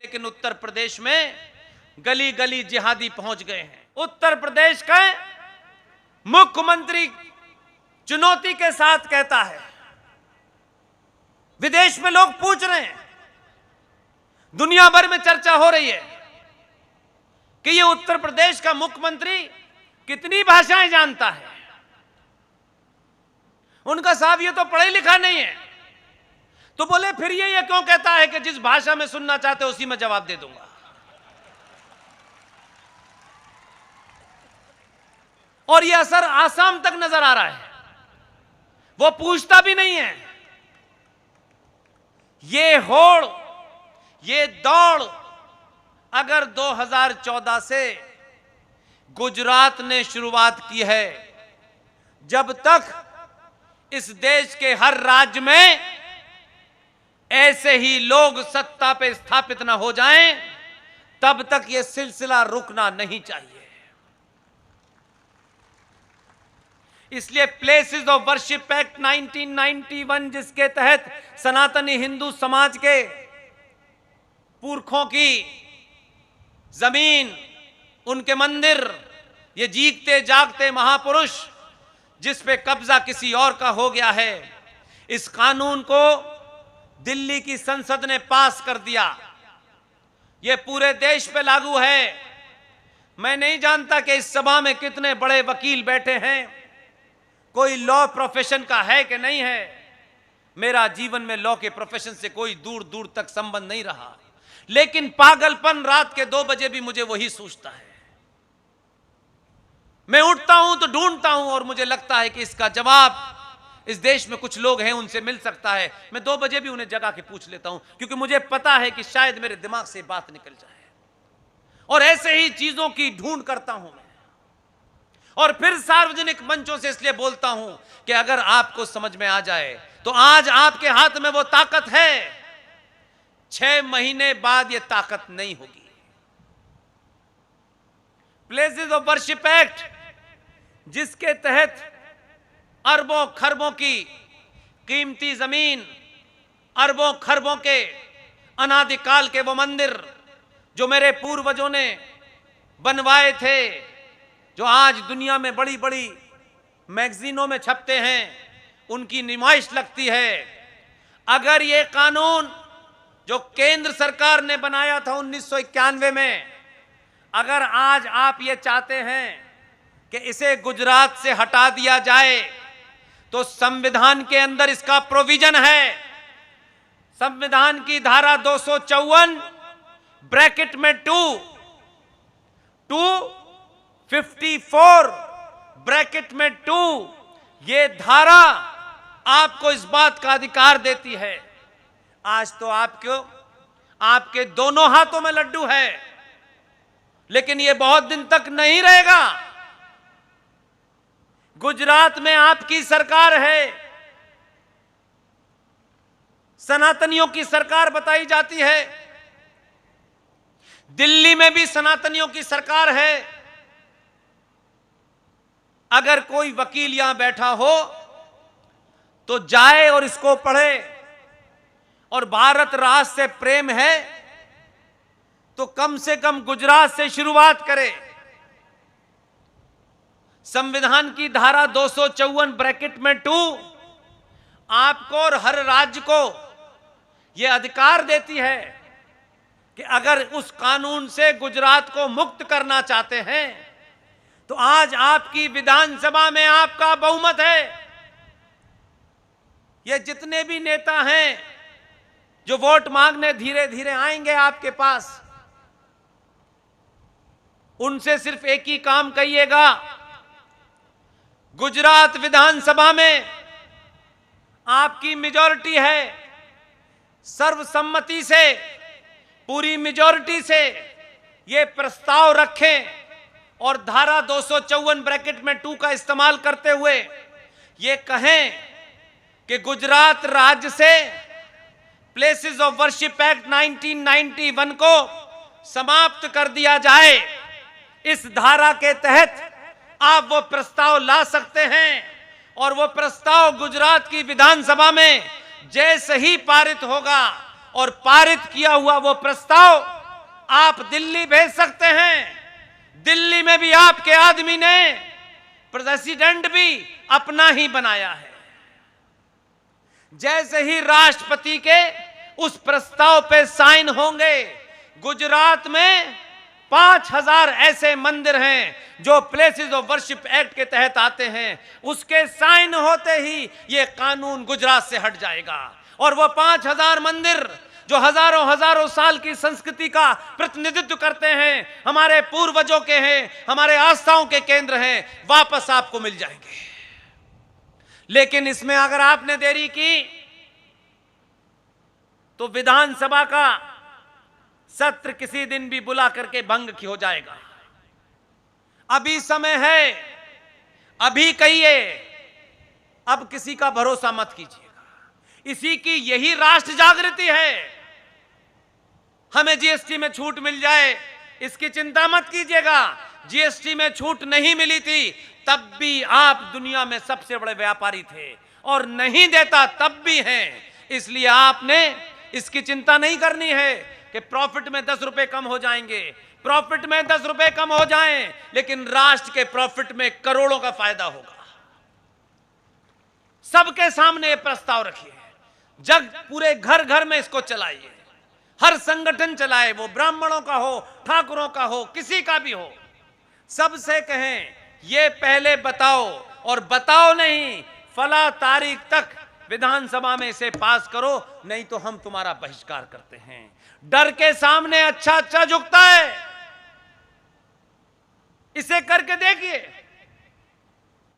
लेकिन उत्तर प्रदेश में गली गली जिहादी पहुंच गए हैं। उत्तर प्रदेश का मुख्यमंत्री चुनौती के साथ कहता है, विदेश में लोग पूछ रहे हैं, दुनिया भर में चर्चा हो रही है कि ये उत्तर प्रदेश का मुख्यमंत्री कितनी भाषाएं जानता है। उनका साहब ये तो पढ़ा लिखा नहीं है। तो बोले फिर ये क्यों कहता है कि जिस भाषा में सुनना चाहते हो उसी में जवाब दे दूंगा। और ये असर आसाम तक नजर आ रहा है। वो पूछता भी नहीं है। ये होड़, ये दौड़ अगर 2014 से गुजरात ने शुरुआत की है, जब तक इस देश के हर राज्य में ऐसे ही लोग सत्ता पे स्थापित ना हो जाएं, तब तक यह सिलसिला रुकना नहीं चाहिए। इसलिए प्लेसेस ऑफ वर्शिप एक्ट 1991, जिसके तहत सनातनी हिंदू समाज के पुरखों की जमीन, उनके मंदिर, ये जीते जागते महापुरुष जिस पे कब्जा किसी और का हो गया है, इस कानून को दिल्ली की संसद ने पास कर दिया। यह पूरे देश पे लागू है। मैं नहीं जानता कि इस सभा में कितने बड़े वकील बैठे हैं, कोई लॉ प्रोफेशन का है कि नहीं है। मेरा जीवन में लॉ के प्रोफेशन से कोई दूर दूर तक संबंध नहीं रहा, लेकिन पागलपन रात के 2 बजे भी मुझे वही सूझता है। मैं उठता हूं तो ढूंढता हूं और मुझे लगता है कि इसका जवाब इस देश में कुछ लोग हैं, उनसे मिल सकता है। मैं 2 बजे भी उन्हें जगा के पूछ लेता हूं, क्योंकि मुझे पता है कि शायद मेरे दिमाग से बात निकल जाए। और ऐसे ही चीजों की ढूंढ करता हूं मैं, और फिर सार्वजनिक मंचों से इसलिए बोलता हूं कि अगर आपको समझ में आ जाए तो आज आपके हाथ में वो ताकत है। 6 महीने बाद ये ताकत नहीं होगी। प्लेसेस ऑफ वर्शिप एक्ट, जिसके तहत अरबों खरबों की कीमती जमीन, अरबों खरबों के अनादिकाल के वो मंदिर जो मेरे पूर्वजों ने बनवाए थे, जो आज दुनिया में बड़ी बड़ी मैगजीनों में छपते हैं, उनकी नुमाइश लगती है। अगर ये कानून जो केंद्र सरकार ने बनाया था 1991 में, अगर आज आप ये चाहते हैं कि इसे गुजरात से हटा दिया जाए, तो संविधान के अंदर इसका प्रोविजन है। संविधान की धारा 254 ब्रैकेट में 254 ब्रैकेट में 2, ये धारा आपको इस बात का अधिकार देती है। आज तो आपके दोनों हाथों में लड्डू है, लेकिन ये बहुत दिन तक नहीं रहेगा। गुजरात में आपकी सरकार है, सनातनियों की सरकार बताई जाती है। दिल्ली में भी सनातनियों की सरकार है। अगर कोई वकील यहां बैठा हो तो जाए और इसको पढ़े, और भारत राष्ट्र से प्रेम है तो कम से कम गुजरात से शुरुआत करे। संविधान की धारा 254 ब्रैकेट में 2 आपको और हर राज्य को यह अधिकार देती है कि अगर उस कानून से गुजरात को मुक्त करना चाहते हैं, तो आज आपकी विधानसभा में आपका बहुमत है। ये जितने भी नेता हैं जो वोट मांगने धीरे धीरे आएंगे आपके पास, उनसे सिर्फ एक ही काम कहिएगा, गुजरात विधानसभा में आपकी मेजॉरिटी है, सर्वसम्मति से, पूरी मेजॉरिटी से ये प्रस्ताव रखें और धारा 254 ब्रैकेट में 2 का इस्तेमाल करते हुए ये कहें कि गुजरात राज्य से प्लेसेस ऑफ वर्शिप एक्ट 1991 को समाप्त कर दिया जाए। इस धारा के तहत आप वो प्रस्ताव ला सकते हैं, और वो प्रस्ताव गुजरात की विधानसभा में जैसे ही पारित होगा, और पारित किया हुआ वो प्रस्ताव आप दिल्ली भेज सकते हैं। दिल्ली में भी आपके आदमी ने प्रेसिडेंट भी अपना ही बनाया है। जैसे ही राष्ट्रपति के उस प्रस्ताव पे साइन होंगे, गुजरात में 5000 ऐसे मंदिर हैं जो प्लेसेस ऑफ वर्शिप एक्ट के तहत आते हैं। उसके साइन होते ही ये कानून गुजरात से हट जाएगा और वो 5000 मंदिर जो हजारों हजारों साल की संस्कृति का प्रतिनिधित्व करते हैं, हमारे पूर्वजों के हैं, हमारे आस्थाओं के केंद्र हैं, वापस आपको मिल जाएंगे। लेकिन इसमें अगर आपने देरी की तो विधानसभा का सत्र किसी दिन भी बुला करके भंग हो जाएगा। अभी समय है, अभी कहिए, अब किसी का भरोसा मत कीजिएगा। इसी की यही राष्ट्र जागृति है। हमें जीएसटी में छूट मिल जाए इसकी चिंता मत कीजिएगा। जीएसटी में छूट नहीं मिली थी तब भी आप दुनिया में सबसे बड़े व्यापारी थे और नहीं देता तब भी हैं। इसलिए आपने इसकी चिंता नहीं करनी है कि प्रॉफिट में 10 रुपए कम हो जाएंगे। प्रॉफिट में 10 रुपए कम हो जाएं, लेकिन राष्ट्र के प्रॉफिट में करोड़ों का फायदा होगा। सबके सामने ये प्रस्ताव रखिए, जग पूरे घर घर में इसको चलाइए, हर संगठन चलाए, वो ब्राह्मणों का हो, ठाकुरों का हो, किसी का भी हो, सबसे कहें ये पहले बताओ और बताओ नहीं, फला तारीख तक विधानसभा में इसे पास करो, नहीं तो हम तुम्हारा बहिष्कार करते हैं। डर के सामने अच्छा अच्छा झुकता है, इसे करके देखिए।